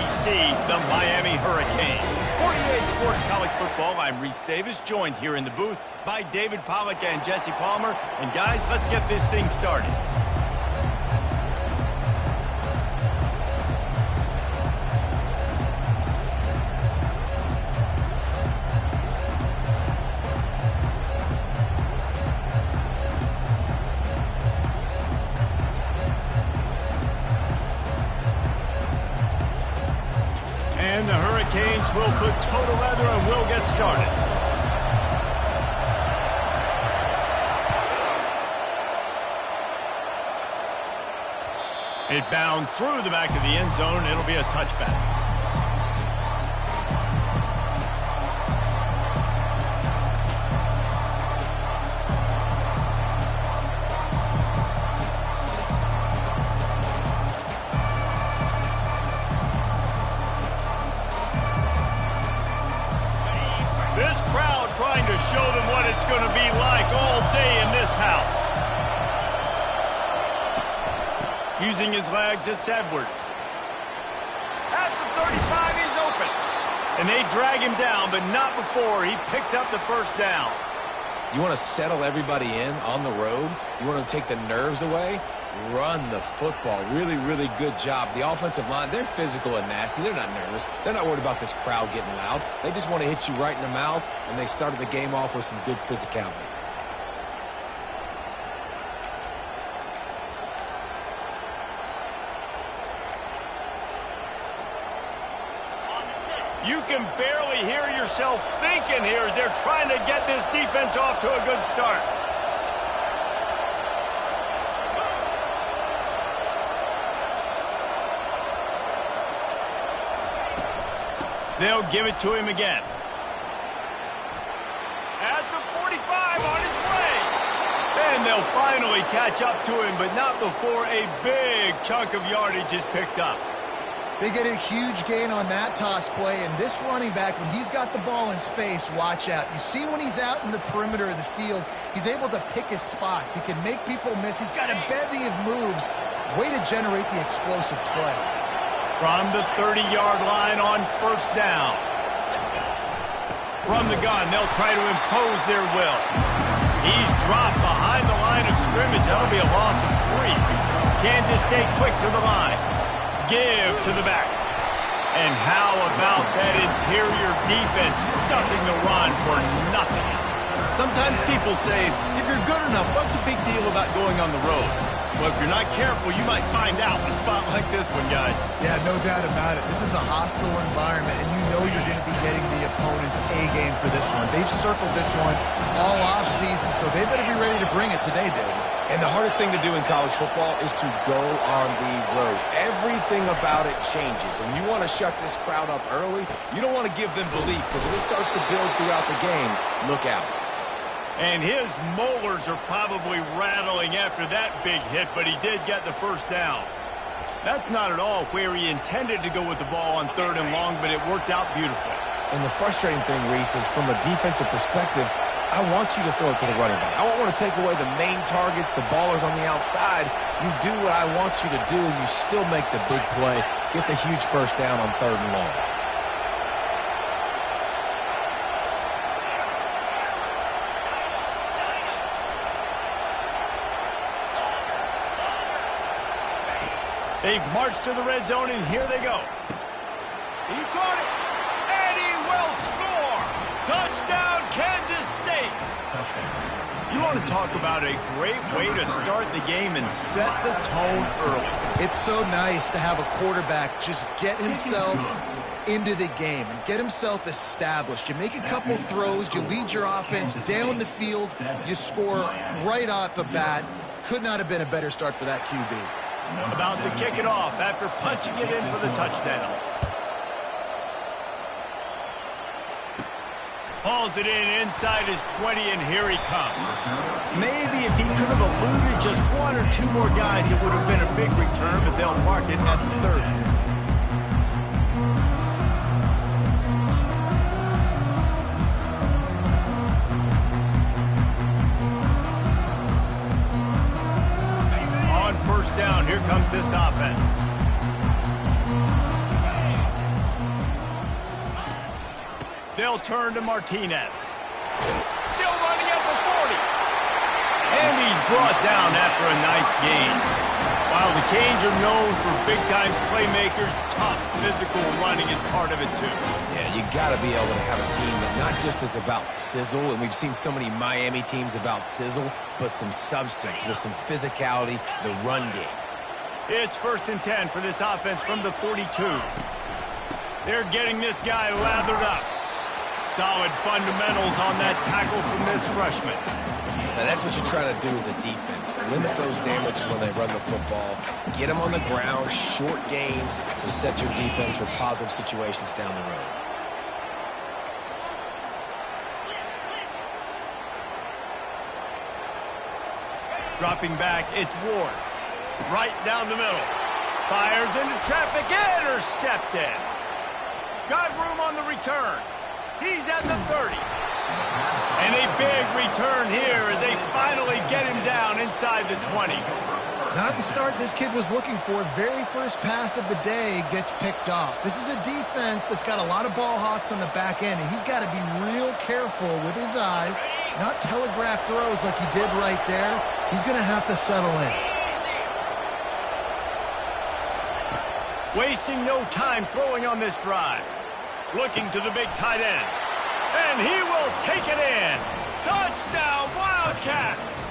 see the Miami Hurricanes. 48 Sports College Football, I'm Reese Davis, joined here in the booth by David Pollack and Jesse Palmer. And guys, let's get this thing started. And the Hurricanes will put total leather and will get started. It bounds through the back of the end zone. It'll be a touchback. This crowd trying to show them what it's going to be like all day in this house. Using his legs, it's Edwards. At the 35, he's open. And they drag him down, but not before he picks up the first down. You want to settle everybody in on the road? You want to take the nerves away? Run the football. Really, really good job. The offensive line, they're physical and nasty. They're not nervous. They're not worried about this crowd getting loud. They just want to hit you right in the mouth, and they started the game off with some good physicality. You can barely hear yourself thinking here as they're trying to get this defense off to a good start. They'll give it to him again. At the 45, on his way. And they'll finally catch up to him, but not before a big chunk of yardage is picked up. They get a huge gain on that toss play, and this running back, when he's got the ball in space, watch out. You see when he's out in the perimeter of the field, he's able to pick his spots. He can make people miss. He's got a bevy of moves. Way to generate the explosive play. From the 30-yard line on first down. From the gun, they'll try to impose their will. He's dropped behind the line of scrimmage. That'll be a loss of 3. Kansas stay quick to the line. Give to the back. And how about that interior defense stuffing the run for nothing? Sometimes people say, if you're good enough, what's the big deal about going on the road? Well, if you're not careful, you might find out in a spot like this one, guys. Yeah, no doubt about it. This is a hostile environment, and you know you're going to be getting the opponent's A-game for this one. They've circled this one all off-season, so they better be ready to bring it today, David. And the hardest thing to do in college football is to go on the road. Everything about it changes, and you want to shut this crowd up early. You don't want to give them belief, because if it starts to build throughout the game, look out. And his molars are probably rattling after that big hit, but he did get the first down. That's not at all where he intended to go with the ball on 3rd and long, but it worked out beautifully. And the frustrating thing, Reese, is from a defensive perspective, I want you to throw it to the running back. I don't want to take away the main targets, the ballers on the outside. You do what I want you to do, and you still make the big play, get the huge first down on 3rd and long. They've marched to the red zone, and here they go. He caught it, and he will score. Touchdown, Kansas State. You want to talk about a great way to start the game and set the tone early. It's so nice to have a quarterback just get himself into the game and get himself established. You make a couple throws, you lead your offense down the field, you score right off the bat. Could not have been a better start for that QB. About to kick it off after punching it in for the touchdown. Hauls it in inside his 20, and here he comes. Maybe if he could have eluded just 1 or 2 more guys, it would have been a big return, but they'll mark it at the 30. First down, here comes this offense. They'll turn to Martinez. Still running at the 40. And he's brought down after a nice gain. While the Canes are known for big-time playmakers, tough physical running is part of it too. Yeah, you got to be able to have a team that not just is about sizzle, and we've seen so many Miami teams about sizzle, but some substance with some physicality, the run game. It's 1st and 10 for this offense from the 42. They're getting this guy lathered up. Solid fundamentals on that tackle from this freshman. Now, that's what you're trying to do as a defense. Limit those damages when they run the football. Get them on the ground, short gains to set your defense for positive situations down the road. Dropping back, it's Ward. Right down the middle. Fires into traffic, intercepted. Got room on the return. He's at the 30. And a big return here as they finally get him down inside the 20. Not the start this kid was looking for. Very first pass of the day gets picked off. This is a defense that's got a lot of ball hawks on the back end, and he's got to be real careful with his eyes, not telegraph throws like he did right there. He's going to have to settle in. Wasting no time throwing on this drive. Looking to the big tight end. And he will take it in. Touchdown, Wildcats.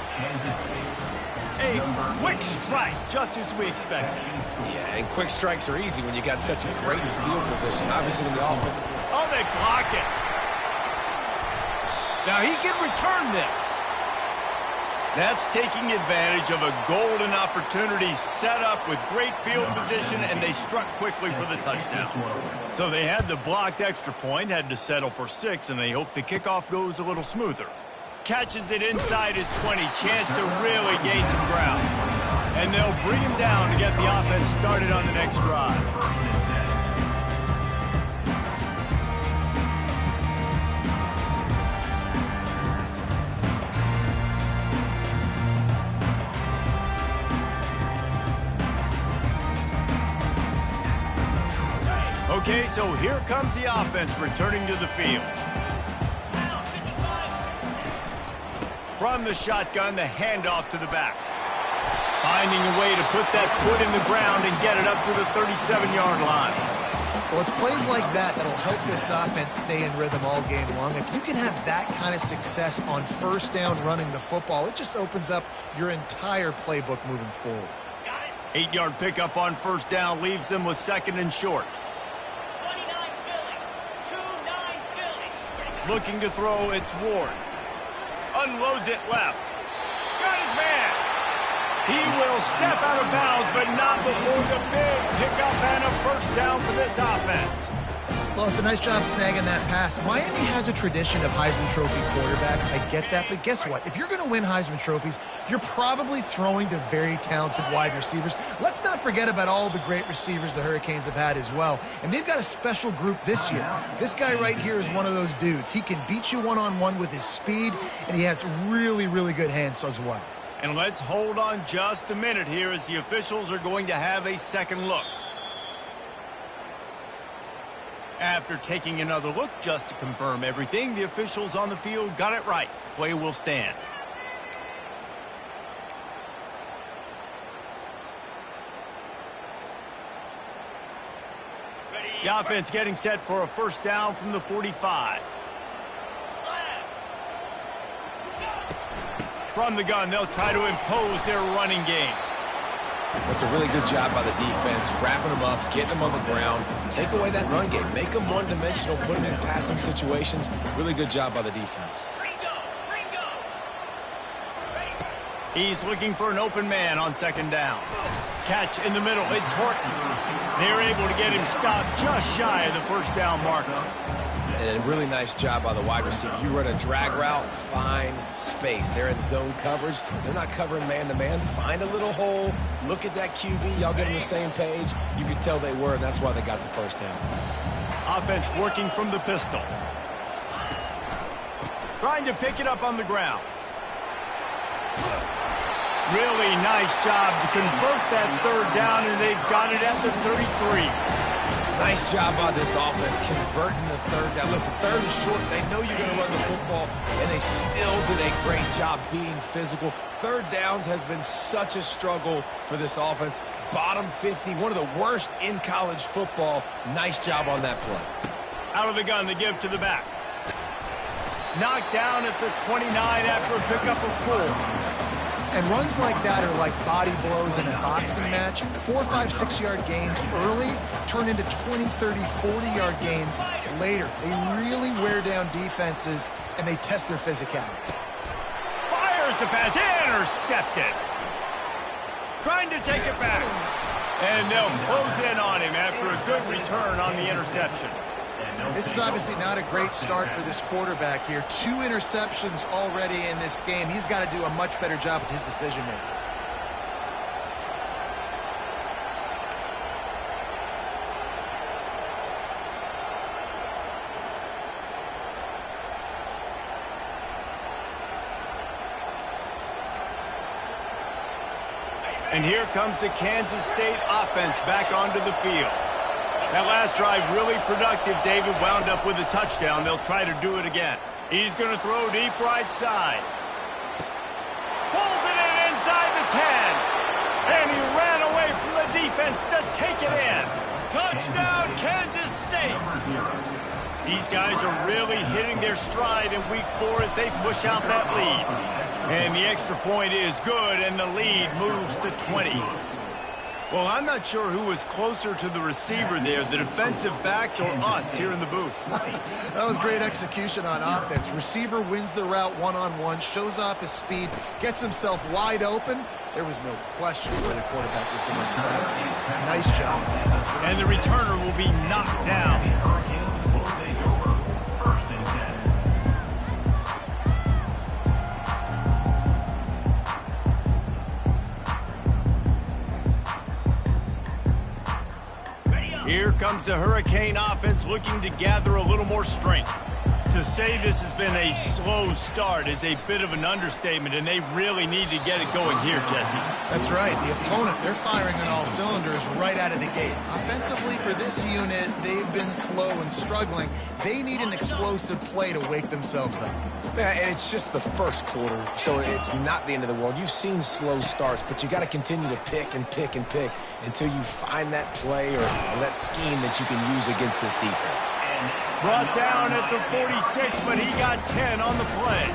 A quick strike, just as we expected. Yeah, and quick strikes are easy when you got such a great field position. Obviously, when the offense... Oh, they block it. Now he can return this. That's taking advantage of a golden opportunity set up with great field position, and they struck quickly for the touchdown. So they had the blocked extra point, had to settle for 6, and they hope the kickoff goes a little smoother. Catches it inside his 20, chance to really gain some ground. And they'll bring him down to get the offense started on the next drive. Okay, so here comes the offense returning to the field. From the shotgun, the handoff to the back. Finding a way to put that foot in the ground and get it up to the 37-yard line. Well, it's plays like that that'll help this offense stay in rhythm all game long. If you can have that kind of success on first down running the football, it just opens up your entire playbook moving forward. 8-yard pickup on first down leaves them with 2nd and short. Looking to throw, it's Ward. Unloads it left. Got his man. He will step out of bounds, but not before the big pickup and a first down for this offense. Well, it's a nice job snagging that pass. Miami has a tradition of Heisman Trophy quarterbacks. I get that, but guess what? If you're going to win Heisman Trophies, you're probably throwing to very talented wide receivers. Let's not forget about all the great receivers the Hurricanes have had as well. And they've got a special group this year. This guy right here is one of those dudes. He can beat you one-on-one with his speed, and he has really, really good hands as well. And let's hold on just a minute here as the officials are going to have a second look. After taking another look just to confirm everything, the officials on the field got it right. Play will stand. The offense getting set for a first down from the 45. From the gun, they'll try to impose their running game. That's a really good job by the defense, wrapping them up, getting them on the ground, take away that run game, make them one-dimensional, put them in passing situations. Really good job by the defense. He's looking for an open man on 2nd down. Catch in the middle, it's Horton. They're able to get him stopped just shy of the first down marker. And a really nice job by the wide receiver. You run a drag route, find space. They're in zone coverage. They're not covering man-to-man. Find a little hole. Look at that QB. Y'all get on the same page. You could tell they were, and that's why they got the first down. Offense working from the pistol. Trying to pick it up on the ground. Really nice job to convert that 3rd down, and they've got it at the 33. Nice job by this offense converting the third down. Listen, third and short, they know you're going to run the football, and they still did a great job being physical. Third downs has been such a struggle for this offense. Bottom 50, one of the worst in college football. Nice job on that play. Out of the gun to give to the back. Knocked down at the 29 after a pickup of 4. And runs like that are like body blows in a boxing match. 4, 5, 6-yard gains early turn into 20, 30, 40-yard gains later. They really wear down defenses, and they test their physicality. Fires the pass. Intercepted. Trying to take it back. And they'll close in on him after a good return on the interception. This is obviously not a great start for this quarterback here. 2 interceptions already in this game. He's got to do a much better job with his decision-making. And here comes the Kansas State offense back onto the field. That last drive really productive. David wound up with a touchdown. They'll try to do it again. He's going to throw deep right side. Pulls it in inside the 10. And he ran away from the defense to take it in. Touchdown, Kansas State. These guys are really hitting their stride in week 4 as they push out that lead. And the extra point is good, and the lead moves to 20. Well, I'm not sure who was closer to the receiver there, the defensive backs or us here in the booth. That was great execution on offense. Receiver wins the route one-on-one, shows off his speed, gets himself wide open. There was no question where the quarterback was going to do that. Nice job. And the returner will be knocked down. Here comes the Hurricane offense looking to gather a little more strength. To say this has been a slow start is a bit of an understatement, and they really need to get it going here, Jesse. That's right. The opponent, they're firing on all cylinders right out of the gate. Offensively, for this unit, they've been slow and struggling. They need an explosive play to wake themselves up. Yeah, and it's just the first quarter, so it's not the end of the world. You've seen slow starts, but you got to continue to pick and pick and pick until you find that play or that scheme that you can use against this defense. Brought down at the 46, but he got 10 on the play.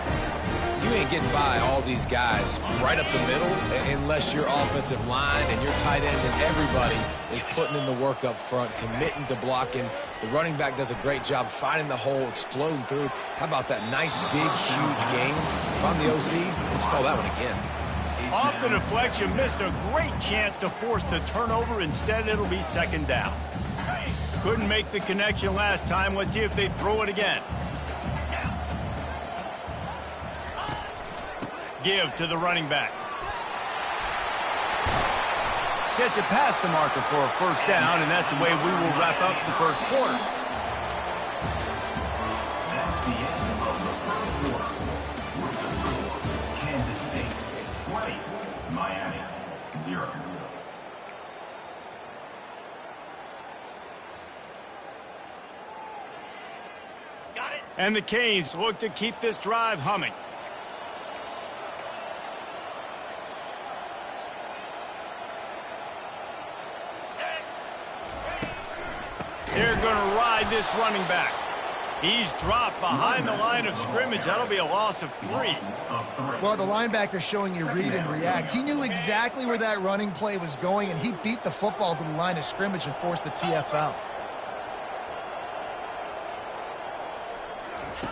You ain't getting by all these guys right up the middle unless your offensive line and your tight ends and everybody is putting in the work up front, committing to blocking. The running back does a great job finding the hole, exploding through. How about that nice, big, huge game? If I'm the OC, let's call that one again. Off the deflection, missed a great chance to force the turnover. Instead, it'll be second down. Couldn't make the connection last time. Let's see if they throw it again. Give to the running back. Gets it past the marker for a first down, and that's the way we will wrap up the first quarter. That's the end of the first quarter. Kansas State 20, Miami 0. And the Canes look to keep this drive humming. They're going to ride this running back. He's dropped behind the line of scrimmage. That'll be a loss of 3. Well, the linebacker showing you read and react. He knew exactly where that running play was going, and he beat the football to the line of scrimmage and forced the TFL.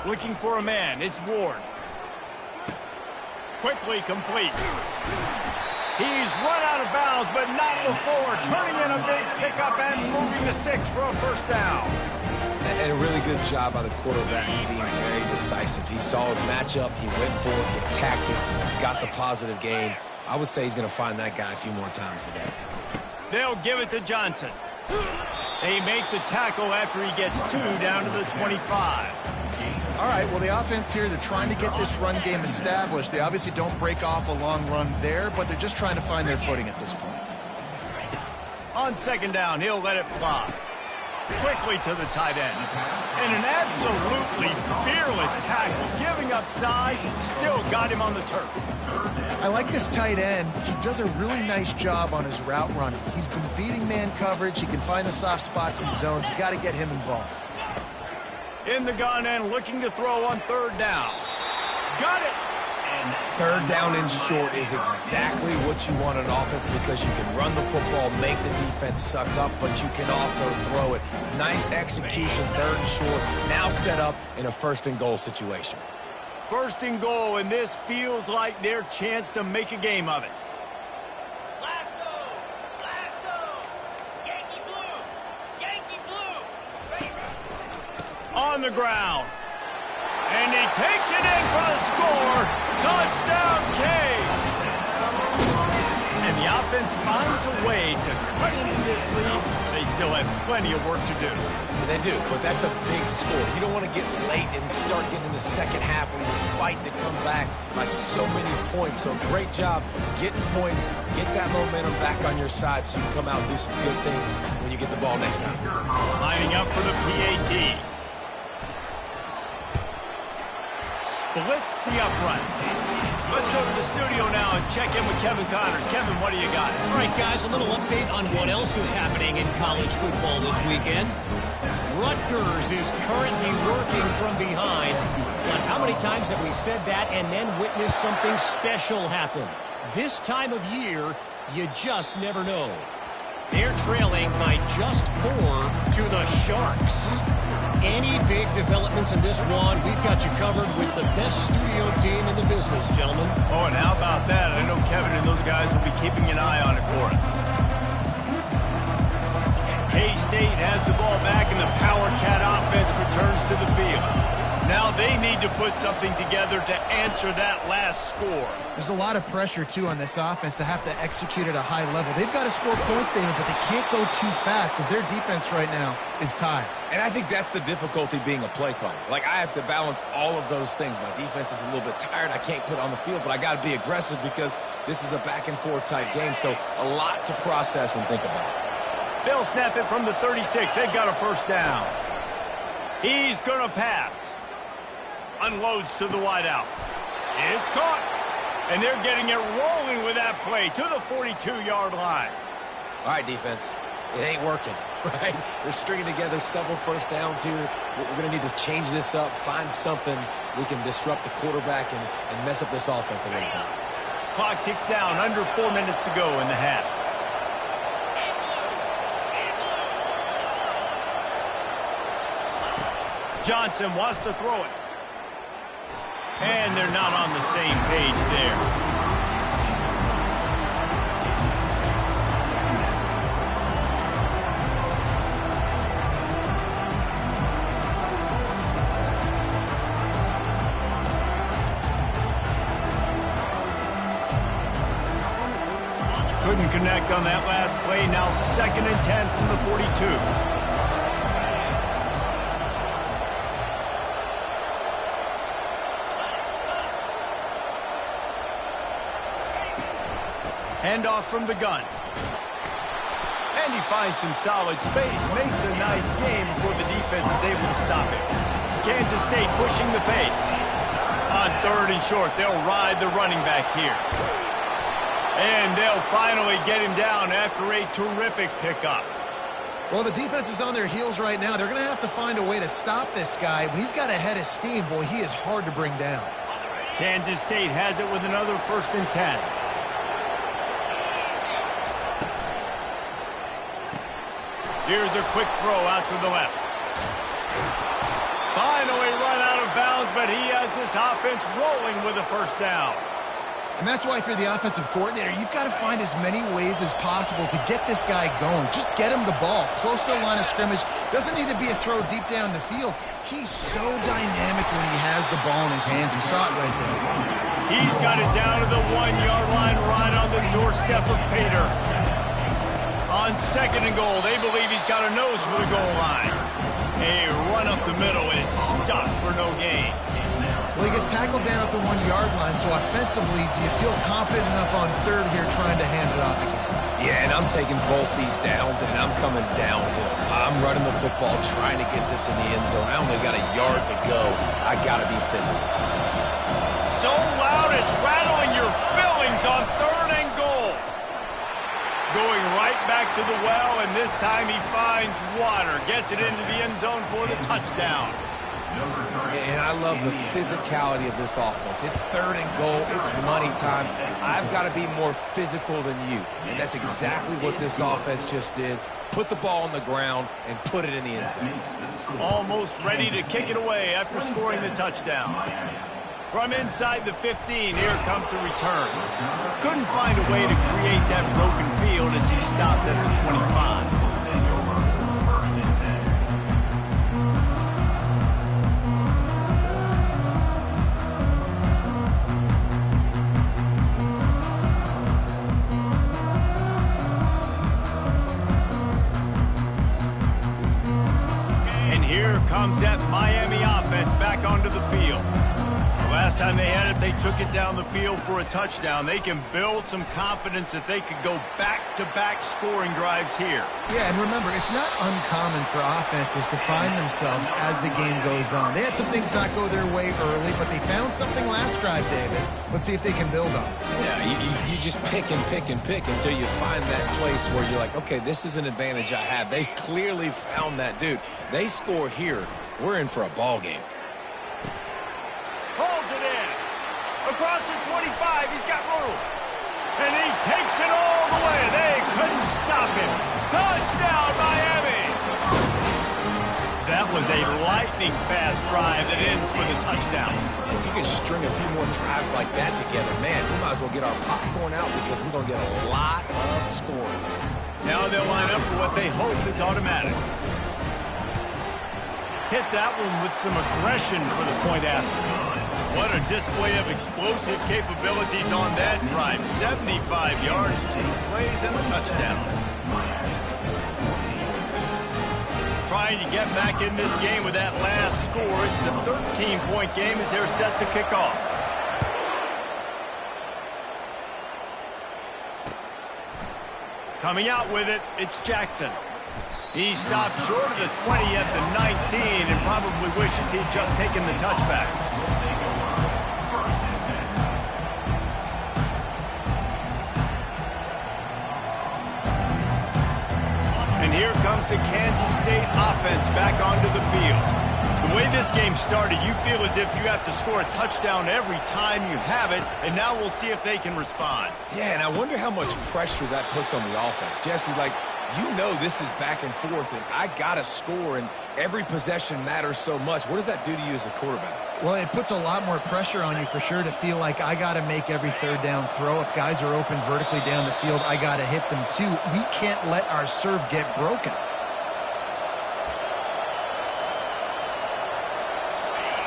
Looking for a man. It's Ward. Quickly complete. He's run out of bounds, but not before. Turning in a big pickup and moving the sticks for a first down. And a really good job by the quarterback being very decisive. He saw his matchup. He went for it. He attacked it. Got the positive gain. I would say he's going to find that guy a few more times today. They'll give it to Johnson. They make the tackle after he gets 2 down to the 25. All right, well, the offense here, they're trying to get this run game established. They obviously don't break off a long run there, but they're just trying to find their footing at this point. On second down, he'll let it fly. quickly to the tight end. And an absolutely fearless tackle, giving up size, still got him on the turf. I like this tight end. He does a really nice job on his route running. He's been beating man coverage. He can find the soft spots in zones. You got to get him involved. In the gun and looking to throw on third down. Got it! Third down and short is exactly what you want on offense because you can run the football, make the defense suck up, but you can also throw it. Nice execution, third and short, now set up in a first and goal situation. First and goal, and this feels like their chance to make a game of it. Lasso! Lasso! Yankee blue! Yankee blue! Favorite! On the ground. And he takes it in for the score. Touchdown, Cade. And the offense finds a way to cut into this lead. They still have plenty of work to do. They do, but that's a big score. You don't want to get late and start getting in the second half when you're fighting to come back by so many points. So great job getting points, get that momentum back on your side so you can come out and do some good things when you get the ball next time. Lining up for the PAT. Splits the uprights. Let's go to the studio now and check in with Kevin Connors. Kevin, what do you got? All right, guys, a little update on what else is happening in college football this weekend. Rutgers is currently working from behind. But how many times have we said that and then witnessed something special happen? This time of year, you just never know. They're trailing by just 4 to the Sharks. Any big developments in this one, we've got you covered with the best studio team in the business, gentlemen. Oh, and how about that? I know Kevin and those guys will be keeping an eye on it for us. K-State has the ball back, and the Power Cat offense returns to the field. Now they need to put something together to answer that last score. There's a lot of pressure, too, on this offense to have to execute at a high level. They've got to score points, David, but they can't go too fast because their defense right now is tired. And I think that's the difficulty being a play caller. Like, I have to balance all of those things. My defense is a little bit tired. I can't put on the field, but I got to be aggressive because this is a back-and-forth type game, so a lot to process and think about. They'll snap it from the 36. They've got a first down. He's going to pass. Unloads to the wideout. It's caught. And they're getting it rolling with that play to the 42-yard line. All right, defense. It ain't working, right? They're stringing together several first downs here. We're going to need to change this up, find something we can disrupt the quarterback and mess up this offense a little bit. Clock ticks down. Under 4 minutes to go in the half. Johnson wants to throw it. And they're not on the same page there. Couldn't connect on that last play. Now 2nd and 10 from the 42. Handoff from the gun. And he finds some solid space, makes a nice game before the defense is able to stop it. Kansas State pushing the pace. On 3rd and short, they'll ride the running back here. And they'll finally get him down after a terrific pickup. Well, the defense is on their heels right now. They're going to have to find a way to stop this guy. But he's got a head of steam. Boy, he is hard to bring down. Kansas State has it with another 1st and 10. Here's a quick throw out to the left. Finally run out of bounds, but he has this offense rolling with a first down. And that's why if you're the offensive coordinator, you've got to find as many ways as possible to get this guy going. Just get him the ball close to the line of scrimmage. Doesn't need to be a throw deep down the field. He's so dynamic when he has the ball in his hands. You saw it right there. He's got it down to the 1-yard line right on the doorstep of Pater. On 2nd and goal, they believe he's got a nose for the goal line. A run up the middle is stuck for no gain. Well, he gets tackled down at the 1-yard line, so offensively, do you feel confident enough on 3rd here trying to hand it off again? Yeah, and I'm taking both these downs, and I'm coming downhill. I'm I'm running the football, trying to get this in the end zone. I only got a yard to go. I got to be physical. So loud it's rattling your fillings on 3rd and goal. Going right back to the well, and this time he finds water. Gets it into the end zone for the touchdown. And I love the physicality of this offense. It's 3rd and goal. It's money time. I've got to be more physical than you. And that's exactly what this offense just did. Put the ball on the ground and put it in the end zone. Almost ready to kick it away after scoring the touchdown. From inside the 15, here comes the return. Couldn't find a way to create that broken field as he stopped at the 25. And here comes that Miami offense back onto the field. Last time they had it, they took it down the field for a touchdown. They can build some confidence that they could go back-to-back scoring drives here. Yeah, and remember, it's not uncommon for offenses to find themselves as the game goes on. They had some things not go their way early, but they found something last drive, David. Let's see if they can build on it. Yeah, you just pick and pick and pick until you find that place where you're like, okay, this is an advantage I have. They clearly found that, dude. They score here. We're in for a ball game. Pulls it in. Across the 25, he's got room. And he takes it all the way. They couldn't stop him. Touchdown, Miami! That was a lightning-fast drive that ends with a touchdown. If you can string a few more drives like that together, man, we might as well get our popcorn out because we're going to get a lot of scoring. Now they'll line up for what they hope is automatic. Hit that one with some aggression for the point after. What a display of explosive capabilities on that drive. 75 yards, 2 plays, and a touchdown. Trying to get back in this game with that last score. It's a 13-point game as they're set to kick off. Coming out with it, it's Jackson. He stopped short of the 20 at the 19 and probably wishes he'd just taken the touchback. And here comes the Kansas State offense back onto the field. The way this game started, you feel as if you have to score a touchdown every time you have it, and now we'll see if they can respond. Yeah, and I wonder how much pressure that puts on the offense. Jesse, like, you know this is back and forth, and I got to score, and every possession matters so much. What does that do to you as a quarterback? Well, it puts a lot more pressure on you for sure to feel like I got to make every 3rd down throw. If guys are open vertically down the field, I got to hit them too. We can't let our serve get broken.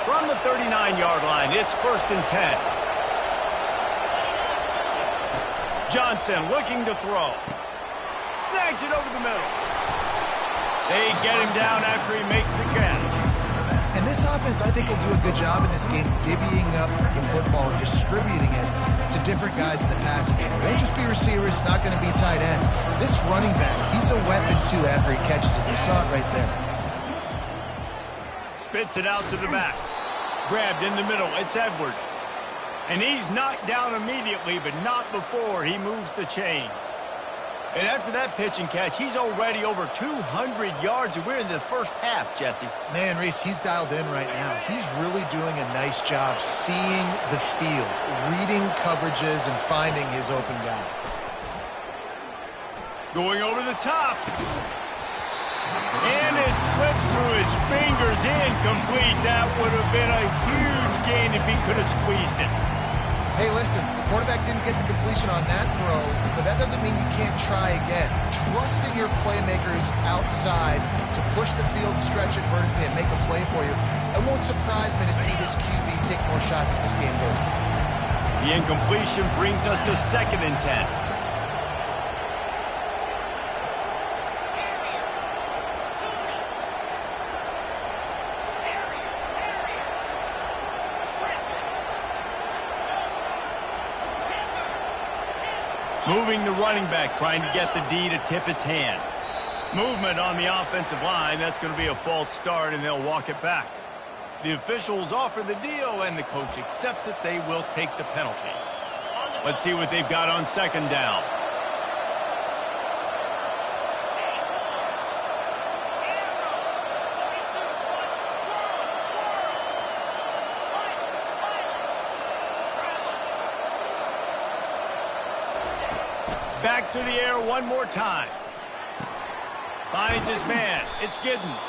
From the 39-yard line, it's 1st and 10. Johnson looking to throw. Snags it over the middle. They get him down after he makes the catch. And this offense, I think, will do a good job in this game divvying up the football and distributing it to different guys in the passing game. It won't just be receivers. It's not going to be tight ends. This running back, he's a weapon, too, after he catches it. You saw it right there. Spits it out to the back. Grabbed in the middle. It's Edwards. And he's knocked down immediately, but not before he moves the chains. And after that pitch and catch, he's already over 200 yards, and we're in the first half, Jesse. Man, Reese, he's dialed in right now. He's really doing a nice job seeing the field, reading coverages, and finding his open guy. Going over the top. And it slips through his fingers, incomplete. That would have been a huge gain if he could have squeezed it. Hey, listen, the quarterback didn't get the completion on that throw, but that doesn't mean you can't try again. Trust in your playmakers outside to push the field, stretch it vertically, and make a play for you. It won't surprise me to see this QB take more shots as this game goes on. The incompletion brings us to 2nd and 10. Moving the running back, trying to get the D to tip its hand. Movement on the offensive line. That's going to be a false start, and they'll walk it back. The officials offer the deal, and the coach accepts it. They will take the penalty. Let's see what they've got on second down. Back to the air one more time. Finds his man. It's Giddens.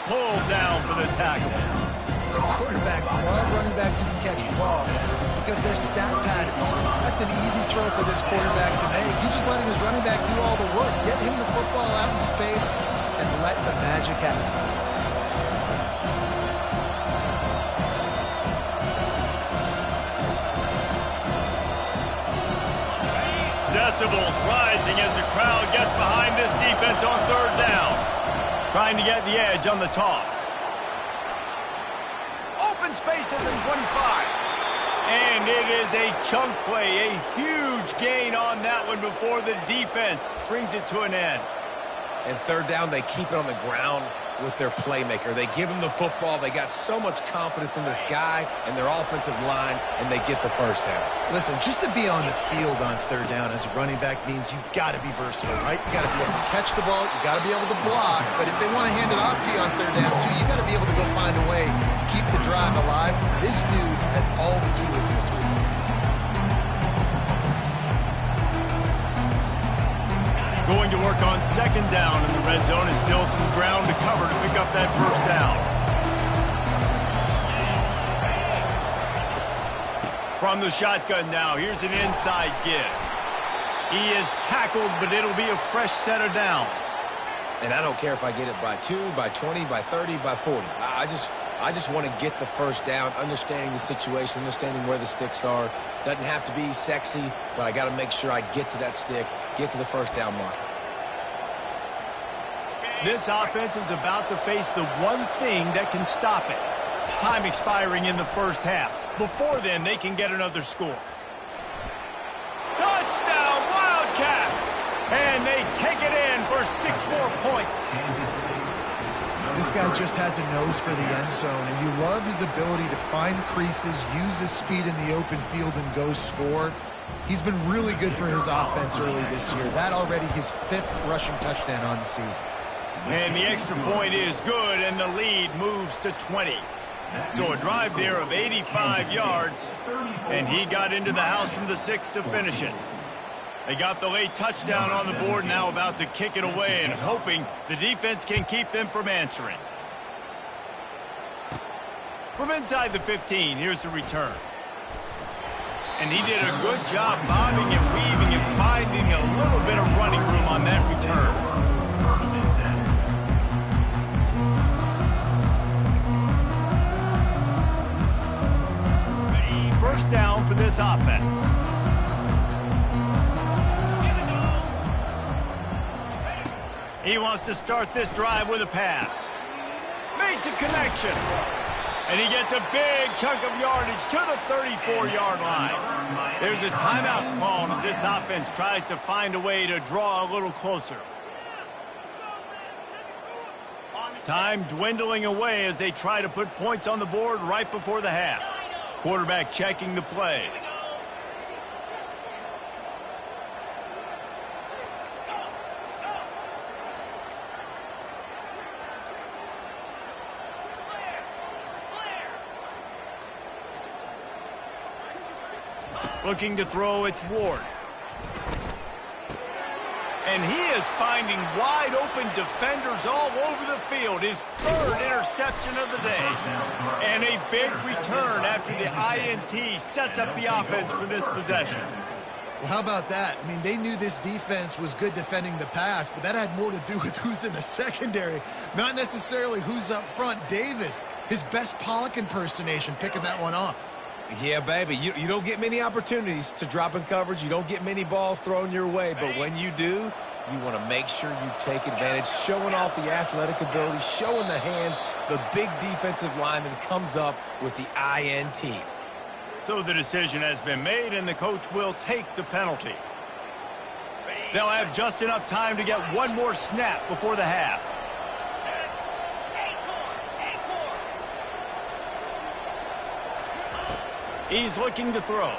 Pulled down for the tackle. Quarterbacks love running backs who can catch the ball because they're stat patterns. That's an easy throw for this quarterback to make. He's just letting his running back do all the work. Get him the football out in space and let the magic happen. Decibels rising as the crowd gets behind this defense on third down. Trying to get the edge on the toss. Open space at the 25. And it is a chunk play, a huge gain on that one before the defense brings it to an end. And third down, they keep it on the ground with their playmaker. They give him the football. They got so much confidence in this guy and their offensive line, and they get the first down. Listen, just to be on the field on third down as a running back means you've got to be versatile, right? You got to be able to catch the ball. You got to be able to block. But if they want to hand it off to you on third down, too, you got to be able to go find a way to keep the drive alive. This dude has all the tools in the toolbox. Going to work on second down in the red zone, and still some ground to cover to pick up that first down. From the shotgun now, here's an inside give. He is tackled, but it'll be a fresh set of downs. And I don't care if I get it by 2, by 20, by 30, by 40. I just want to get the first down, understanding the situation, understanding where the sticks are. Doesn't have to be sexy, but I got to make sure I get to that stick, get to the first down mark. This offense is about to face the one thing that can stop it. Time expiring in the first half. Before then, they can get another score. Touchdown, Wildcats! And they take it in for 6 more points. This guy just has a nose for the end zone, and you love his ability to find creases, use his speed in the open field, and go score. He's been really good for his offense early this year. That already his 5th rushing touchdown on the season. And the extra point is good, and the lead moves to 20. So a drive there of 85 yards, and he got into the house from the 6 to finish it. They got the late touchdown on the board, now about to kick it away and hoping the defense can keep them from answering. From inside the 15, here's the return. And he did a good job bobbing and weaving and finding a little bit of running room on that return. First down for this offense. He wants to start this drive with a pass. Makes a connection. And he gets a big chunk of yardage to the 34-yard line. There's a timeout called as this offense tries to find a way to draw a little closer. Time dwindling away as they try to put points on the board right before the half. Quarterback checking the play. Looking to throw, it's Ward. And he is finding wide open defenders all over the field. His 3rd interception of the day. And a big return after the INT sets up the offense for this possession. Well, how about that? I mean, they knew this defense was good defending the pass, but that had more to do with who's in the secondary, not necessarily who's up front. David, his best Pollock impersonation, picking that one off. Yeah, baby, you don't get many opportunities to drop in coverage. You don't get many balls thrown your way, but when you do, you want to make sure you take advantage, showing off the athletic ability, showing the hands. The big defensive lineman comes up with the INT. So the decision has been made, and the coach will take the penalty. They'll have just enough time to get one more snap before the half. He's looking to throw.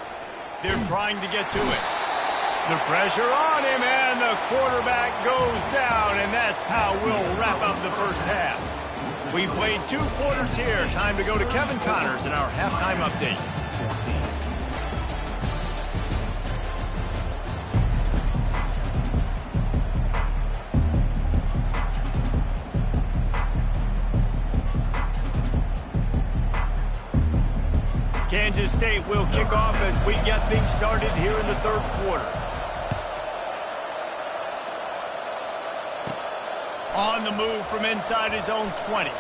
They're trying to get to it. The pressure on him, and the quarterback goes down, and that's how we'll wrap up the first half. We played 2 quarters here. Time to go to Kevin Connors in our halftime update. Kansas State will kick off as we get things started here in the third quarter. On the move from inside his own 20.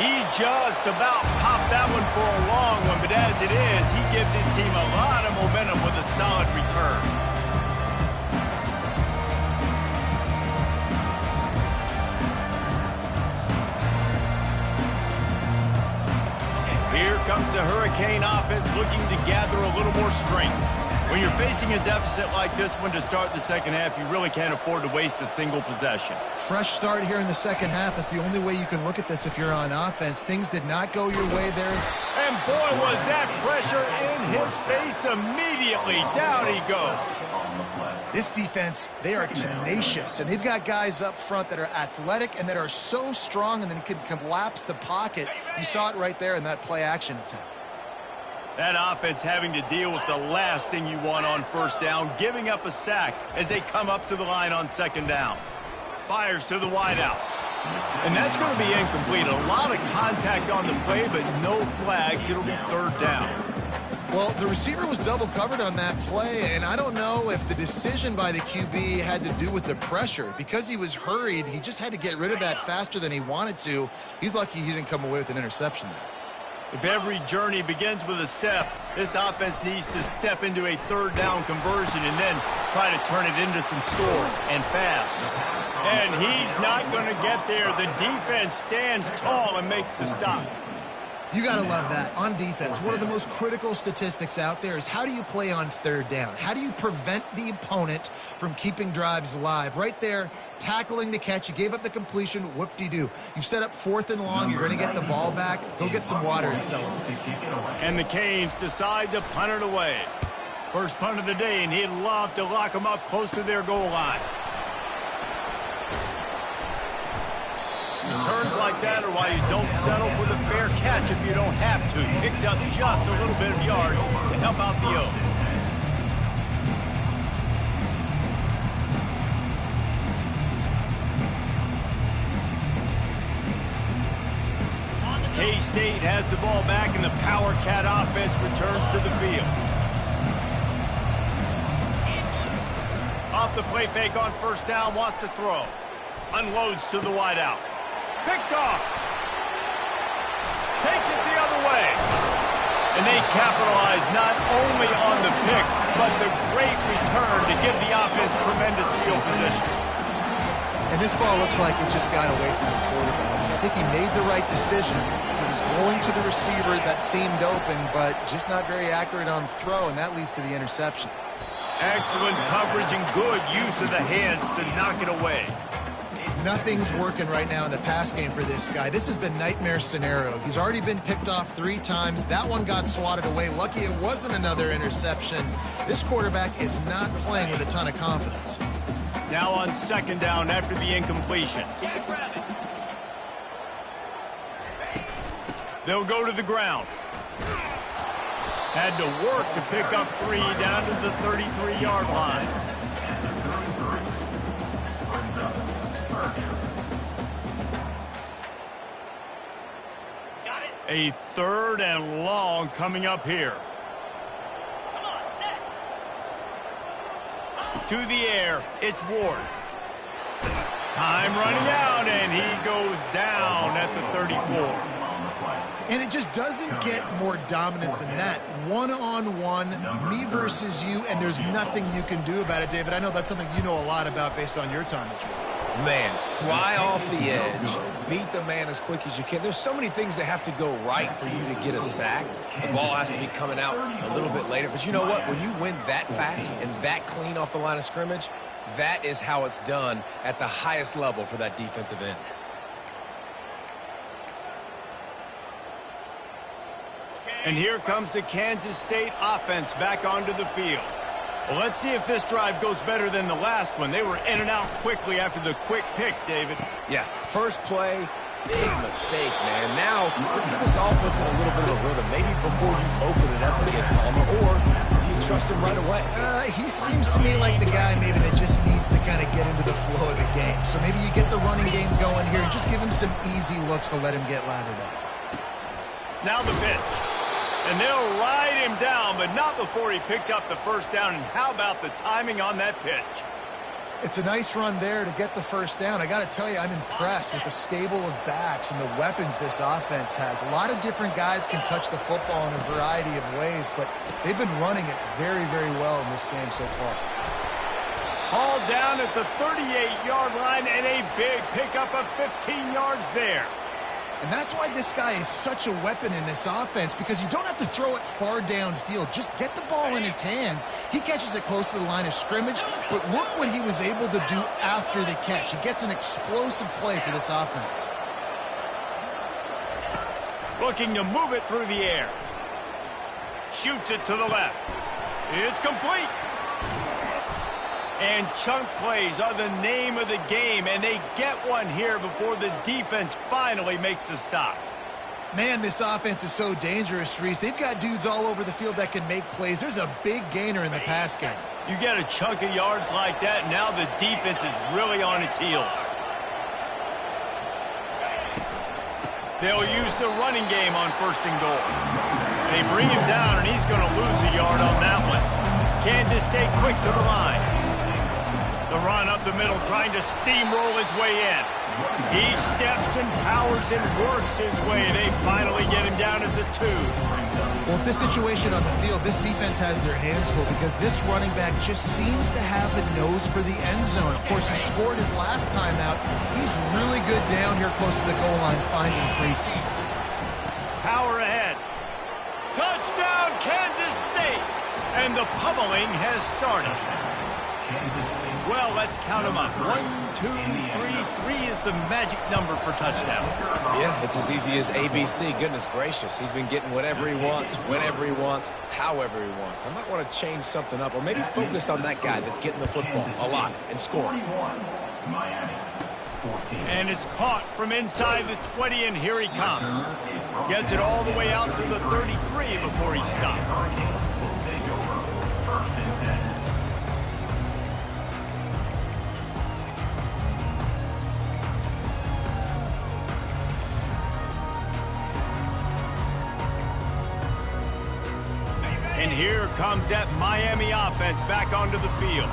He just about popped that one for a long one, but as it is, he gives his team a lot of momentum with a solid return. Here comes the Hurricane offense looking to gather a little more strength. When you're facing a deficit like this one to start the second half, you really can't afford to waste a single possession. Fresh start here in the second half. That's the only way you can look at this if you're on offense. Things did not go your way there. And boy, was that pressure in his face immediately. Down he goes. This defense, they are tenacious, and they've got guys up front that are athletic and that are so strong and then can collapse the pocket. You saw it right there in that play-action attempt. That offense having to deal with the last thing you want on first down, giving up a sack as they come up to the line on second down. Fires to the wideout. And that's going to be incomplete. A lot of contact on the play, but no flags. It'll be third down. Well, the receiver was double covered on that play, and I don't know if the decision by the QB had to do with the pressure. Because he was hurried, he just had to get rid of that faster than he wanted to. He's lucky he didn't come away with an interception there. If every journey begins with a step, this offense needs to step into a third down conversion and then try to turn it into some scores, and fast. And he's not going to get there. The defense stands tall and makes the stop. You got to love that. On defense, one of the most critical statistics out there is how do you play on third down? How do you prevent the opponent from keeping drives alive? Right there, tackling the catch. You gave up the completion. Whoop-de-doo. You've set up 4th and long. You're going to get the ball back. Go get some water and celebrate. And the Canes decide to punt it away. First punt of the day, and he'd love to lock them up close to their goal line. Returns like that are why you don't settle for the fair catch if you don't have to. Picks up just a little bit of yards to help out the O. K-State has the ball back, and the Power Cat offense returns to the field. Off the play fake on first down, wants to throw. Unloads to the wideout. Picked off. Takes it the other way. And they capitalize not only on the pick, but the great return to give the offense tremendous field position. And this ball looks like it just got away from the quarterback. I think he made the right decision. He was going to the receiver that seemed open, but just not very accurate on throw, and that leads to the interception. Excellent coverage and good use of the hands to knock it away. Nothing's working right now in the pass game for this guy. This is the nightmare scenario. He's already been picked off 3 times. That one got swatted away. Lucky it wasn't another interception. This quarterback is not playing with a ton of confidence. Now on second down after the incompletion. They'll go to the ground. Had to work to pick up 3 down to the 33-yard line. A 3rd and long coming up here. Come on, set. To the air, it's Ward. Time running out, and he goes down at the 34. And it just doesn't get more dominant than that. One-on-one, me versus you, and there's nothing you can do about it, David. I know that's something you know a lot about based on your time at Georgia. Man, fly off the edge, beat the man as quick as you can. There's so many things that have to go right for you to get a sack. The ball has to be coming out a little bit later. But you know what? When you win that fast and that clean off the line of scrimmage, that is how it's done at the highest level for that defensive end. And here comes the Kansas State offense back onto the field. Well, let's see if this drive goes better than the last one. They were in and out quickly after the quick pick, David. Yeah, first play, big mistake, man. Now, let's get this offense in a little bit of a rhythm. Maybe before you open it up again, Palmer, or do you trust him right away? He seems to me like the guy maybe that just needs to kind of get into the flow of the game. So maybe you get the running game going here and just give him some easy looks to let him get lathered up. Now the pitch. And they'll ride him down, but not before he picked up the first down. And how about the timing on that pitch? It's a nice run there to get the first down. I got to tell you, I'm impressed with the stable of backs and the weapons this offense has. A lot of different guys can touch the football in a variety of ways, but they've been running it very, very well in this game so far. Hauled down at the 38-yard line, and a big pickup of 15 yards there. And that's why this guy is such a weapon in this offense, because you don't have to throw it far downfield. Just get the ball in his hands. He catches it close to the line of scrimmage, but look what he was able to do after the catch. He gets an explosive play for this offense. Looking to move it through the air. Shoots it to the left. It's complete. And chunk plays are the name of the game, and they get one here before the defense finally makes the stop. Man, this offense is so dangerous, Reese. They've got dudes all over the field that can make plays. There's a big gainer in the pass game. You get a chunk of yards like that, now the defense is really on its heels. They'll use the running game on 1st and goal. They bring him down, and he's going to lose a yard on that one. Kansas State quick to the line. The run up the middle, trying to steamroll his way in. He steps and powers and works his way. They finally get him down at the 2. Well, with this situation on the field, this defense has their hands full because this running back just seems to have the nose for the end zone. Of course, he scored his last time out. He's really good down here close to the goal line, finding creases. Power ahead. Touchdown, Kansas State. And the pummeling has started. Well, let's count them up. 1, 2, 3. 3 is the magic number for touchdown. Yeah, it's as easy as ABC. Goodness gracious. He's been getting whatever he wants, whenever he wants, however he wants. I might want to change something up or maybe focus on that guy that's getting the football a lot and scoring. And it's caught from inside the 20, and here he comes. Gets it all the way out to the 33 before he stops. And here comes that Miami offense back onto the field.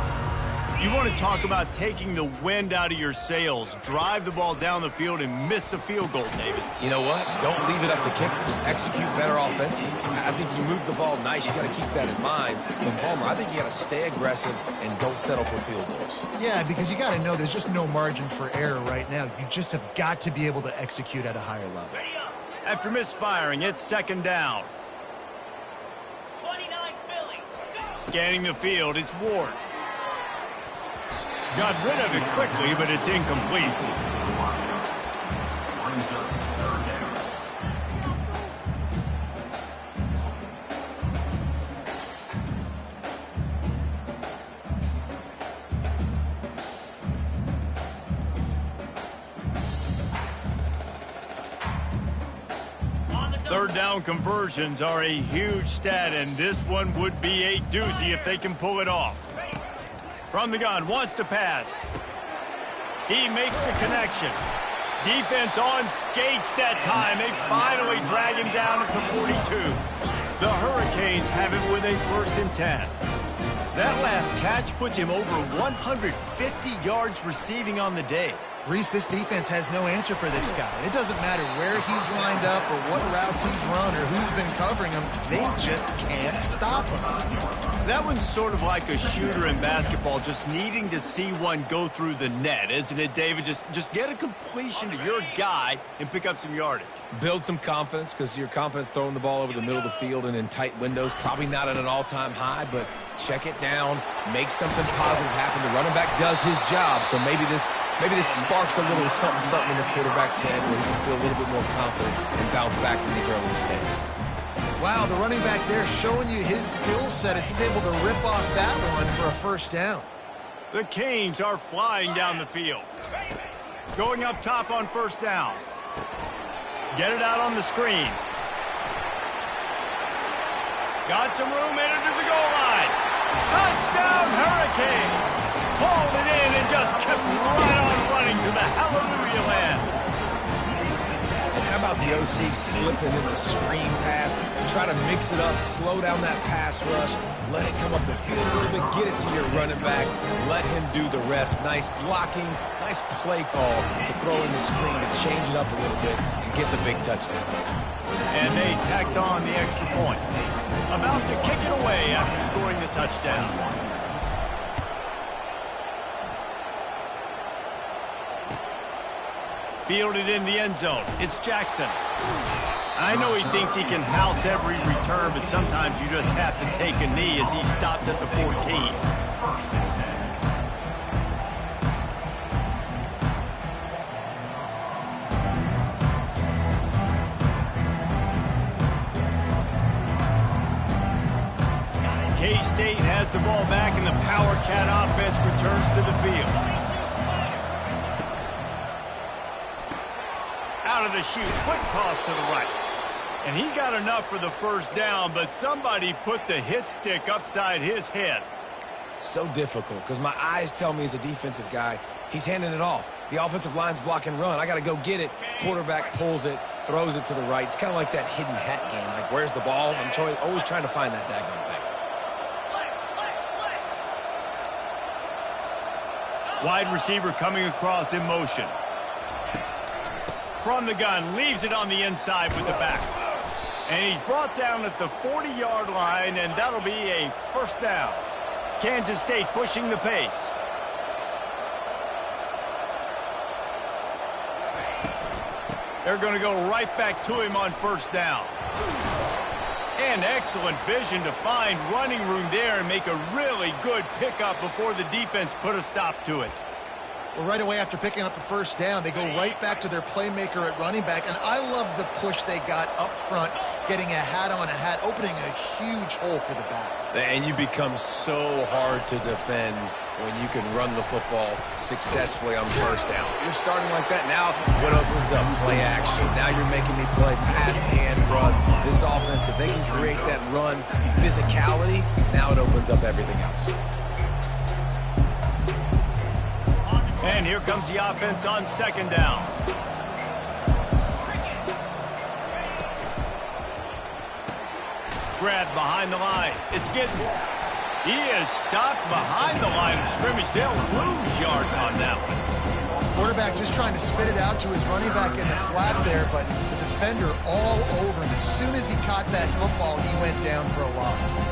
You want to talk about taking the wind out of your sails. Drive the ball down the field and miss the field goal, David. You know what? Don't leave it up to kickers. Execute better offensively. I think you move the ball nice. You got to keep that in mind. But Palmer, I think you got to stay aggressive and don't settle for field goals. Yeah, because you got to know there's just no margin for error right now. You just have got to be able to execute at a higher level. After misfiring, it's 2nd down. 29 Philly. Scanning the field, it's Ward. Got rid of it quickly, but it's incomplete. Third down conversions are a huge stat, and this one would be a doozy if they can pull it off. From the gun, wants to pass. He makes the connection. Defense on skates that time. They finally drag him down at the 42. The Hurricanes have it with a 1st and 10. That last catch puts him over 150 yards receiving on the day. Reese, this defense has no answer for this guy. And it doesn't matter where he's lined up or what routes he's run or who's been covering him. They just can't stop him. That one's sort of like a shooter in basketball, just needing to see one go through the net, isn't it, David? Just get a completion to your guy and pick up some yardage. Build some confidence, because your confidence throwing the ball over the middle of the field and in tight windows, probably not at an all-time high, but check it down, make something positive happen. The running back does his job, so maybe this sparks a little something in the quarterback's head where he can feel a little bit more confident and bounce back from these early mistakes. Wow, the running back there showing you his skill set as he's able to rip off that one for a first down. The Canes are flying down the field. Going up top on first down. Get it out on the screen. Got some room headed to the goal line. Touchdown, Hurricane! Pulled it in and just kept right on running to the hallelujah land. And how about the OC slipping in the screen pass? Try to mix it up, slow down that pass rush, let it come up the field a little bit, get it to your running back, let him do the rest. Nice blocking, nice play call to throw in the screen to change it up a little bit and get the big touchdown. And they tacked on the extra point. About to kick it away after scoring the touchdown. Fielded in the end zone. It's Jackson. I know he thinks he can house every return, but sometimes you just have to take a knee as he stopped at the 14. K-State has the ball back, and the Power Cat offense returns to the field. Out of the chute, quick toss to the right. And he got enough for the first down, but somebody put the hit stick upside his head. So difficult, because my eyes tell me as a defensive guy, he's handing it off. The offensive line's block and run. I got to go get it. Quarterback pulls it, throws it to the right. It's kind of like that hidden hat game. Like, where's the ball? I'm always trying to find that daggone thing. Wide receiver coming across in motion. From the gun, leaves it on the inside with the back. And he's brought down at the 40-yard line, and that'll be a first down. Kansas State pushing the pace. They're going to go right back to him on first down. And excellent vision to find running room there and make a really good pickup before the defense put a stop to it. Well, right away after picking up a first down, they go right back to their playmaker at running back. And I love the push they got up front, getting a hat on a hat, opening a huge hole for the back. And you become so hard to defend when you can run the football successfully on first down. You're starting like that. Now what opens up? Play action. Now you're making me play pass and run. This offense, if they can create that run physicality, now it opens up everything else. And here comes the offense on second down. Grabbed behind the line. It's Giddens. He is stopped behind the line of scrimmage. They'll lose yards on that one. Quarterback just trying to spit it out to his running back in the flat there, but the defender all over him. As soon as he caught that football, he went down for a loss.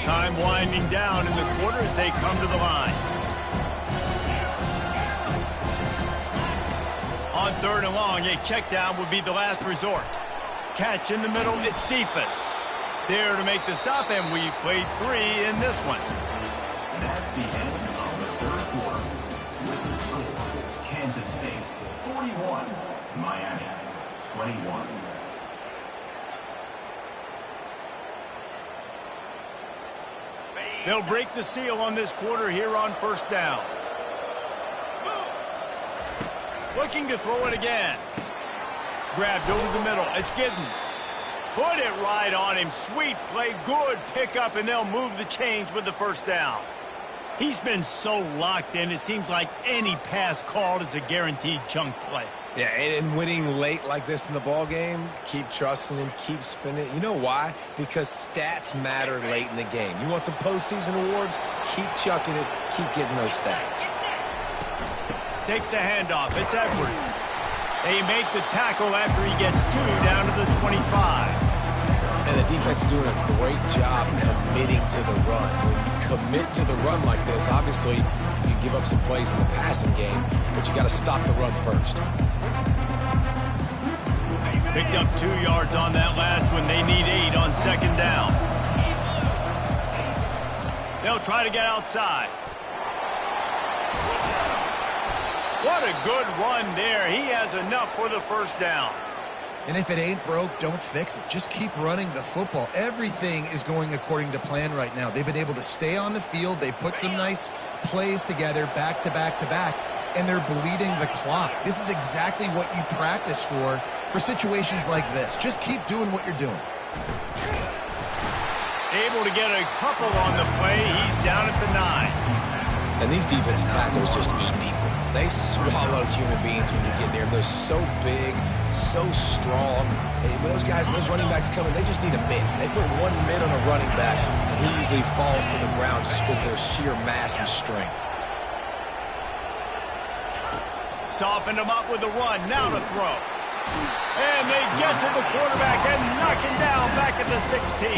Time winding down in the quarter as they come to the line. On third and long, a check down would be the last resort. Catch in the middle, it's Cephas. There to make the stop, and we played 3 in this one. That's the end of the third quarter. With the score, Kansas State 41, Miami 21. They'll break the seal on this quarter here on first down. Looking to throw it again. Grabbed over the middle. It's Giddens. Put it right on him. Sweet play. Good pickup, and they'll move the chains with the first down. He's been so locked in, it seems like any pass called is a guaranteed chunk play. Yeah, and winning late like this in the ball game, keep trusting him, keep spinning. You know why? Because stats matter late in the game. You want some postseason awards? Keep chucking it, keep getting those stats. takes the handoff. It's Edwards. They make the tackle after he gets 2 down to the 25. And the defense doing a great job committing to the run. When you commit to the run like this, obviously you can give up some plays in the passing game, but you got to stop the run first. Picked up 2 yards on that last one. They need 8 on second down. They'll try to get outside. What a good run there. He has enough for the first down. And if it ain't broke, don't fix it. Just keep running the football. Everything is going according to plan right now. They've been able to stay on the field. They put some nice plays together back to back to back, and they're bleeding the clock. This is exactly what you practice for situations like this. Just keep doing what you're doing. Able to get a couple on the play. He's down at the 9. And these defensive tackles just eat people. They swallow human beings when you get near them. They're so big, so strong. And when those guys, those running backs come in, they just need a mid. They put 1 mid on a running back, and he usually falls to the ground just because of their sheer mass and strength. Softened him up with the run. Now to throw. And they get to the quarterback and knock him down back at the 16.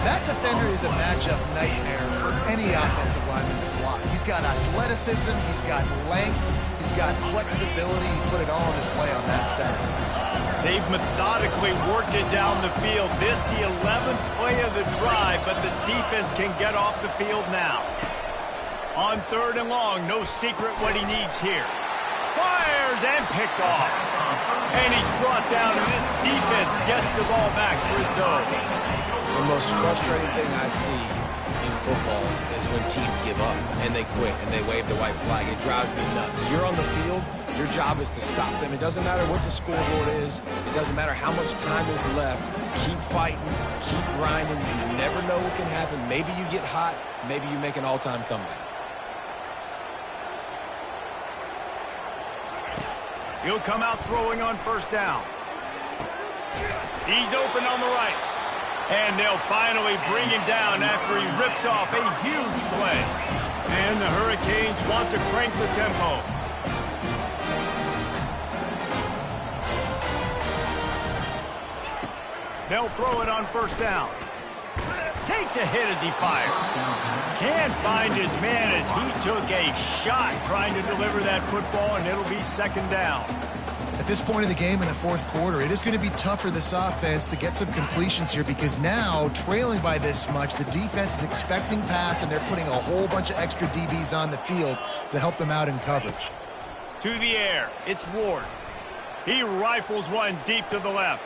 That defender is a matchup nightmare for any offensive lineman to block. He's got athleticism, he's got length, he's got flexibility. He put it all on display on that side. They've methodically worked it down the field. This the 11th play of the drive, but the defense can get off the field now. On 3rd and long, no secret what he needs here. Fires and picked off. And he's brought down, and this defense gets the ball back for its own. The most frustrating thing I see in football is when teams give up and they quit and they wave the white flag. It drives me nuts. You're on the field. Your job is to stop them. It doesn't matter what the scoreboard is. It doesn't matter how much time is left. Keep fighting. Keep grinding. You never know what can happen. Maybe you get hot. Maybe you make an all-time comeback. He'll come out throwing on 1st down. He's open on the right. And they'll finally bring him down after he rips off a huge play. And the Hurricanes want to crank the tempo. They'll throw it on 1st down. Takes a hit as he fires. Can't find his man as he took a shot trying to deliver that football, and it'll be 2nd down. At this point in the game in the 4th quarter, it is going to be tough for this offense to get some completions here because now, trailing by this much, the defense is expecting pass, and they're putting a whole bunch of extra DBs on the field to help them out in coverage. To the air, it's Ward. He rifles one deep to the left.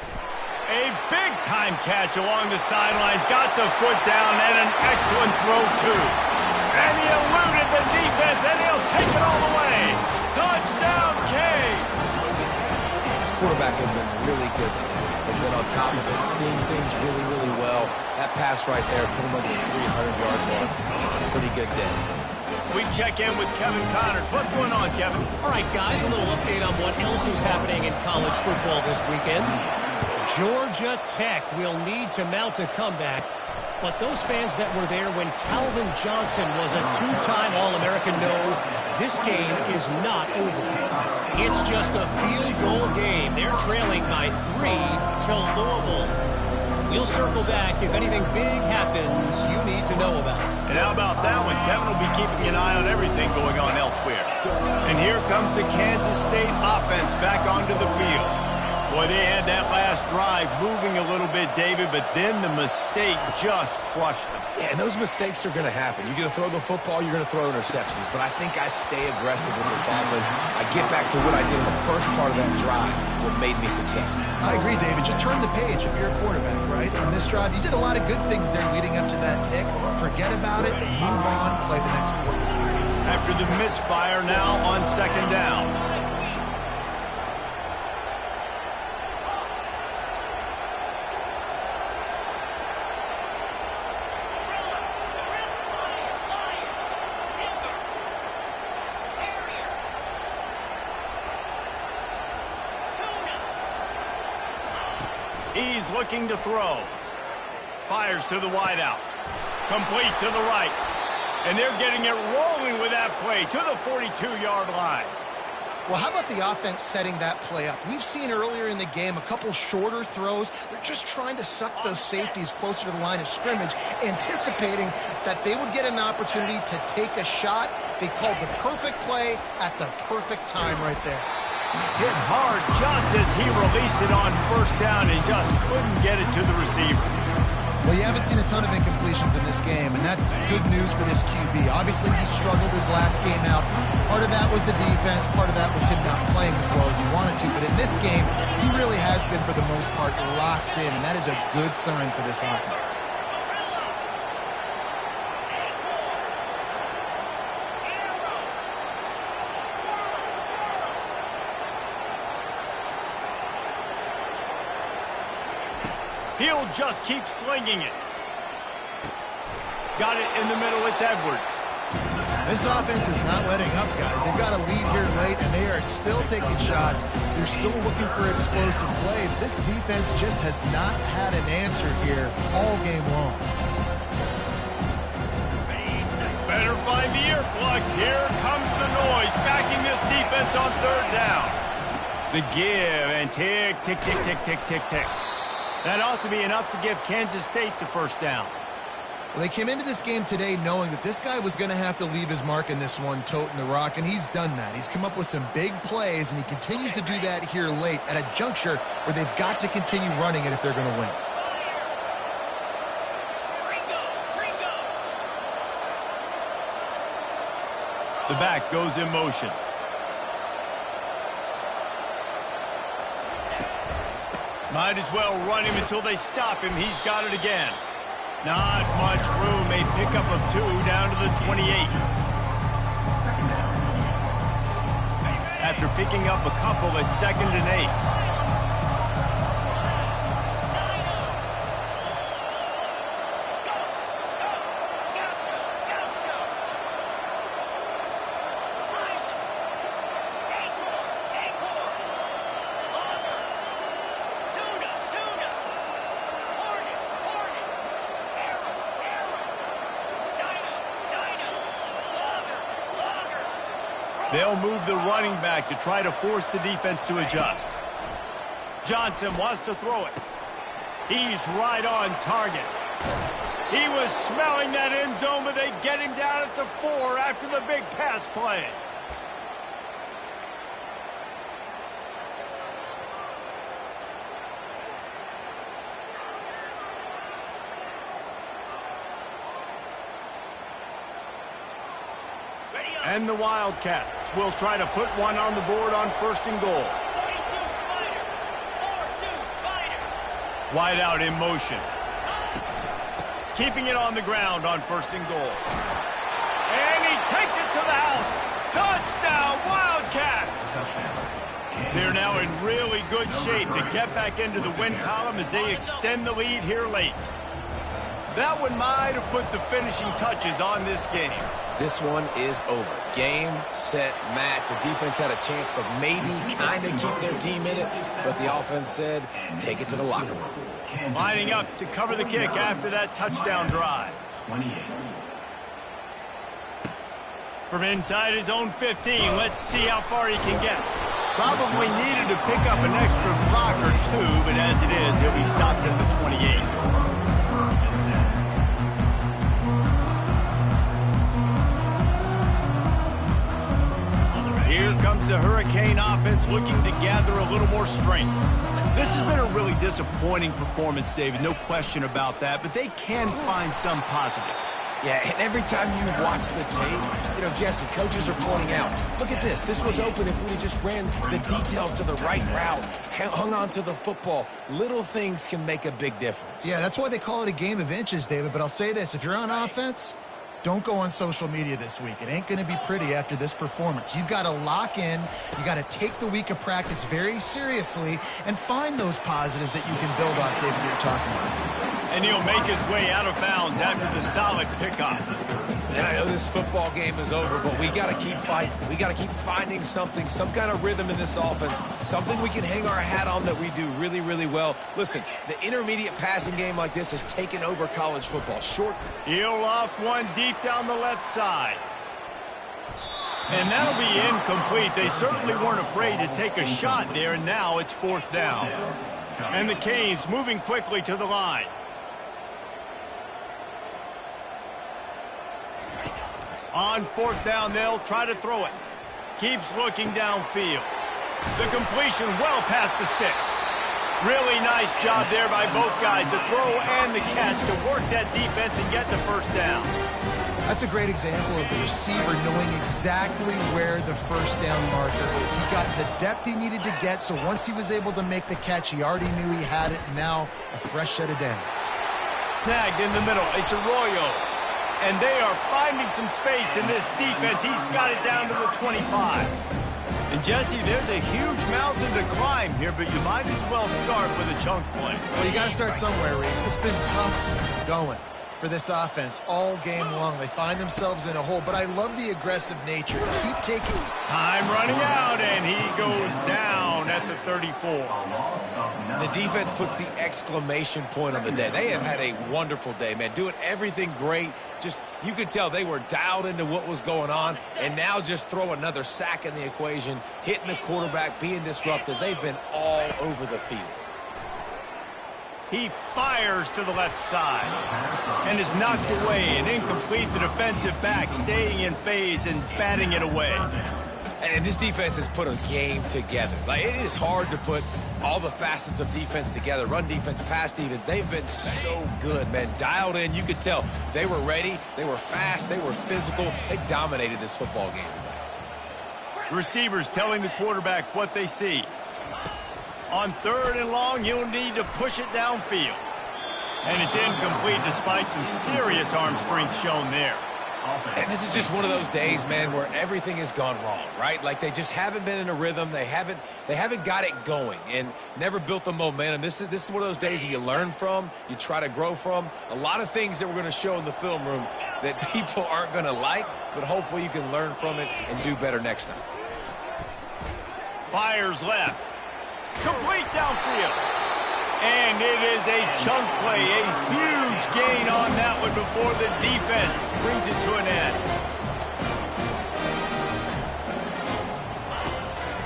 A big-time catch along the sidelines. Got the foot down, and an excellent throw, too. And he eluded the defense, and he'll take it all the way. Touchdown, Canes! This quarterback has been really good today. He's been on top of it, seeing things really, really well. That pass right there put him over the 300-yard mark. It's a pretty good day. We check in with Kevin Connors. What's going on, Kevin? All right, guys, a little update on what else is happening in college football this weekend. Georgia Tech will need to mount a comeback, but those fans that were there when Calvin Johnson was a 2-time All-American know this game is not over. It's just a field goal game. They're trailing by 3 to Louisville. We'll circle back if anything big happens you need to know about. And how about that one? Kevin will be keeping an eye on everything going on elsewhere. And here comes the Kansas State offense back onto the field. Boy, they had that last drive moving a little bit, David, but then the mistake just crushed them. Yeah, and those mistakes are going to happen. You're going to throw the football, you're going to throw interceptions. But I think I stay aggressive with this offense. I get back to what I did in the first part of that drive, what made me successful. I agree, David. Just turn the page if you're a quarterback, right? On this drive, you did a lot of good things there leading up to that pick. Forget about it, move on, play the next play. After the misfire now on 2nd down. He's looking to throw. Fires to the wideout. Complete to the right. And they're getting it rolling with that play to the 42-yard line. Well, how about the offense setting that play up? We've seen earlier in the game a couple shorter throws. They're just trying to suck those safeties closer to the line of scrimmage, anticipating that they would get an opportunity to take a shot. They called the perfect play at the perfect time right there. Hit hard just as he released it on first down and just couldn't get it to the receiver. Well, you haven't seen a ton of incompletions in this game, and that's good news for this QB. Obviously, he struggled his last game out. Part of that was the defense. Part of that was him not playing as well as he wanted to. But in this game, he really has been, for the most part, locked in, and that is a good sign for this offense. He'll just keep slinging it. Got it in the middle. It's Edwards. This offense is not letting up, guys. They've got a lead here late, and they are still taking shots. They're still looking for explosive plays. This defense just has not had an answer here all game long. Better find the earplugs. Here comes the noise, backing this defense on third down. The give, and tick, tick, tick, tick, tick, tick, tick. That ought to be enough to give Kansas State the first down. Well, they came into this game today knowing that this guy was going to have to leave his mark in this one, toting the rock, and he's done that. He's come up with some big plays, and he continues to do that here late at a juncture where they've got to continue running it if they're going to win. The back goes in motion. Might as well run him until they stop him. He's got it again. Not much room. A pickup of 2 down to the 28. After picking up a couple at 2nd and 8. They'll move the running back to try to force the defense to adjust. Johnson wants to throw it. He's right on target. He was smelling that end zone, but they get him down at the 4 after the big pass play. And the Wildcats will try to put one on the board on 1st and goal. Wide out in motion. Keeping it on the ground on 1st and goal. And he takes it to the house. Touchdown, Wildcats! They're now in really good shape to get back into the win column as they extend the lead here late. That one might have put the finishing touches on this game. This one is over. Game, set, match. The defense had a chance to maybe kind of keep their team in it, but the offense said, take it to the locker room. Lining up to cover the kick after that touchdown drive. From inside his own 15, let's see how far he can get. Probably needed to pick up an extra block or 2, but as it is, he'll be stopped at the 28. Here comes the Hurricane offense looking to gather a little more strength. This has been a really disappointing performance, David, no question about that, but they can find some positives. Yeah, and every time you watch the tape, Jesse, coaches are pointing out, look at this. This was open if we just ran the details to the right route, hung on to the football. Little things can make a big difference. Yeah, that's why they call it a game of inches, David, but I'll say this. If you're on offense, don't go on social media this week. It ain't going to be pretty after this performance. You've got to lock in. You got to take the week of practice very seriously and find those positives that you can build off, David, you're talking about. And he'll make his way out of bounds after the solid pickup. And I know this football game is over, but we got to keep fighting. We got to keep finding something, some kind of rhythm in this offense, something we can hang our hat on that we do really, really well. Listen, the intermediate passing game like this has taken over college football. Short. He'll loft one deep deep down the left side. And that'll be incomplete. They certainly weren't afraid to take a shot there, and now it's 4th down. And the Canes moving quickly to the line. On 4th down, they'll try to throw it. Keeps looking downfield. The completion well past the sticks. Really nice job there by both guys to throw and the catch to work that defense and get the 1st down. That's a great example of the receiver knowing exactly where the 1st down marker is. He got the depth he needed to get, so once he was able to make the catch, he already knew he had it. Now a fresh set of downs. Snagged in the middle. It's Arroyo. And they are finding some space in this defense. He's got it down to the 25. And, Jesse, there's a huge mountain to climb here, but you might as well start with a chunk play. Well, you got to start somewhere, Reese. It's been tough going for this offense all game long. They find themselves in a hole, but I love the aggressive nature. Keep taking. Time running out, and he goes down at the 34. The defense puts the exclamation point on the day. They have had a wonderful day, man. Doing everything great. Just, you could tell they were dialed into what was going on, and now just throw another sack in the equation, hitting the quarterback, being disrupted. They've been all over the field. He fires to the left side and is knocked away and incomplete. The defensive back staying in phase and batting it away. And this defense has put a game together. Like, it is hard to put all the facets of defense together. Run defense, pass defense. They've been so good, man. Dialed in. You could tell they were ready. They were fast. They were physical. They dominated this football game today. Receivers telling the quarterback what they see. On 3rd and long, you'll need to push it downfield. And it's incomplete despite some serious arm strength shown there. And this is just one of those days, man, where everything has gone wrong, right? Like, they just haven't been in a rhythm. They haven't got it going and never built the momentum. This is one of those days that you learn from, you try to grow from. A lot of things that we're going to show in the film room that people aren't going to like, but hopefully you can learn from it and do better next time. Fires left. Complete downfield. And it is a chunk play, a huge gain on that one before the defense brings it to an end.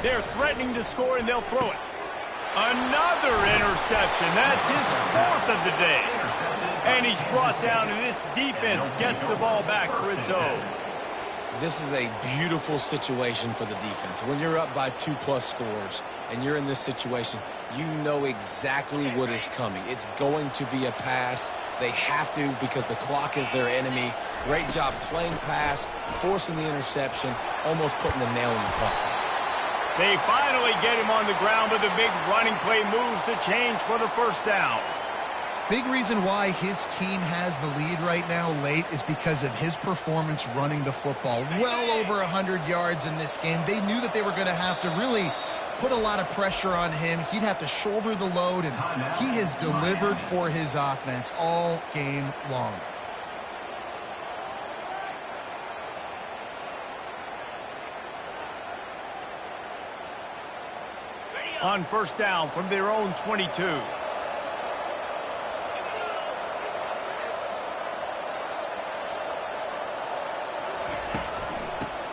They're threatening to score, and they'll throw it. Another interception. That's his 4th of the day. And he's brought down, and this defense gets the ball back for its own. This is a beautiful situation for the defense. When you're up by 2+ scores and you're in this situation, you know exactly what is coming. It's going to be a pass. They have to because the clock is their enemy. Great job playing pass, forcing the interception, almost putting the nail in the coffin. They finally get him on the ground, but the big running play moves the change for the 1st down. Big reason why his team has the lead right now late is because of his performance running the football. Well over 100 yards in this game. They knew that they were going to have to really put a lot of pressure on him. He'd have to shoulder the load, and he has delivered for his offense all game long. On 1st down from their own 22.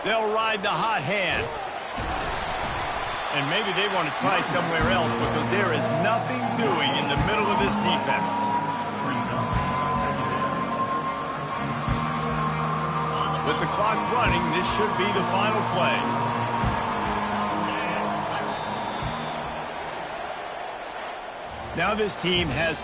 They'll ride the hot hand. And maybe they want to try somewhere else because there is nothing doing in the middle of this defense. With the clock running, this should be the final play. Now this team has